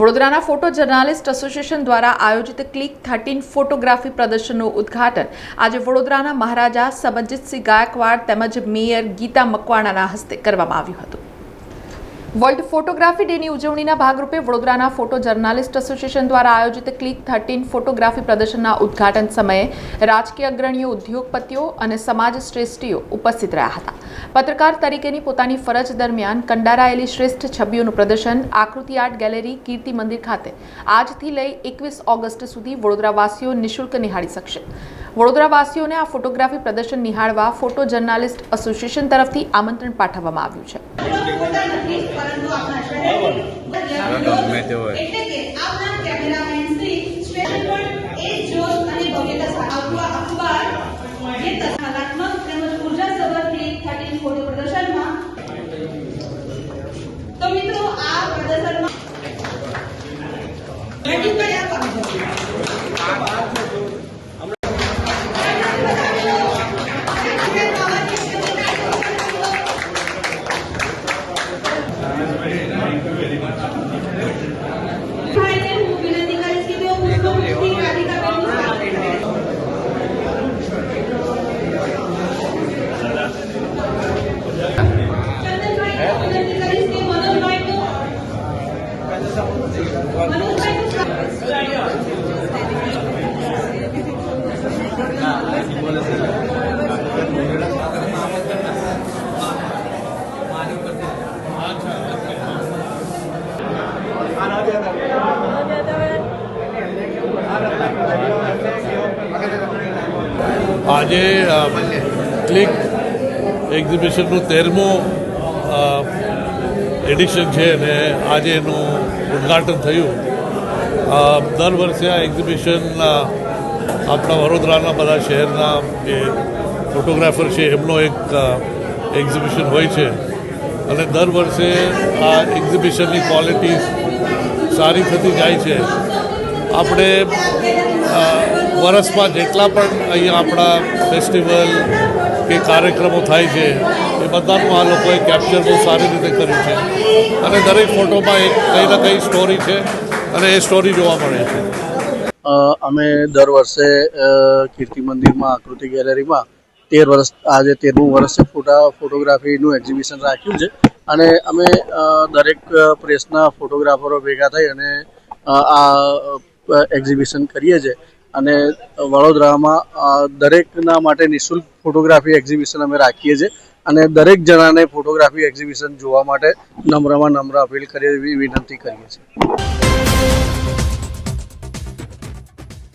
વડોદરાના photo journalist association દ્વારા આયોજિત ક્લિક 13 ફોટોગ્રાફી પ્રદર્શનનું ઉદ્ઘાટન આજે વડોદરાના મહારાજા સમંજીતસિંહ ગાયકવાડ તેમજ મેયર ગીતા મકવાણાના હસ્તે કરવામાં આવ્યું હતું। વર્લ્ડ ફોટોગ્રાફી ડેની ઉજવણીના ભાગરૂપે વડોદરાના ફોટો જર્નાલિસ્ટ એસોસિએશન દ્વારા આયોજિત ક્લિક 13 ફોટોગ્રાફી પ્રદર્શનના ઉદ્ઘાટન સમયે રાજકીય અગ્રણીઓ, ઉદ્યોગપતિઓ અને સમાજ શ્રેષ્ઠીઓ ઉપસ્થિત રહ્યા હતા। પત્રકાર તરીકેની પોતાની ફરજ દરમિયાન કંડારાયેલી શ્રેષ્ઠ છબીઓનું પ્રદર્શન આકૃતિ આર્ટ ગેલેરી કીર્તિ મંદિર ખાતે આજથી લઈ 21 ઓગસ્ટ સુધી વડોદરાવાસીઓ નિઃશુલ્ક નિહાળી શકશે। વડોદરાવાસીઓને આ ફોટોગ્રાફી પ્રદર્શન નિહાળવા ફોટો જર્નાલિસ્ટ એસોસિએશન તરફથી આમંત્રણ પાઠવવામાં આવ્યું છે। आज क्लिक एक्जिबिशनનું 13મું એડિશન છે અને આજે એનું ઉદ્ઘાટન થયું। દર વર્ષે આ એક્ઝિબિશન આપણા વડોદરાના બધા શહેરના જે ફોટોગ્રાફર છે એમનો એક એક્ઝિબિશન હોય છે અને દર વર્ષે આ એક્ઝિબિશનની ક્વોલિટી સારી થતી જાય છે। આપણે વર્ષમાં જેટલા પણ અહીંયા આપણા ફેસ્ટિવલ કે કાર્યક્રમો થાય છે એ બધાનું આ લોકોએ કેપ્ચર બહુ સારી રીતે કર્યું છે અને દરેક ફોટોમાં એક કંઈ ના કંઈ સ્ટોરી છે અને એ સ્ટોરી જોવા મળે છે। અમે દર વર્ષે કીર્તિ મંદિરમાં આકૃતિ ગેલેરીમાં 13 વર્ષ આજે 13મું વર્ષે ફોટોગ્રાફીનું એક્ઝિબિશન રાખ્યું છે અને અમે દરેક પ્રેસના ફોટોગ્રાફરો ભેગા થઈ અને આ એક્ઝિબિશન કરીએ છીએ અને વડોદરામાં દરેકના માટે નિઃશુલ્ક ફોટોગ્રાફી એક્ઝિબિશન અમે રાખીએ છીએ અને દરેક જણાને ફોટોગ્રાફી એક્ઝિબિશન જોવા માટે નમ્ર અપીલ કરીએ એવી વિનંતી કરીએ છીએ।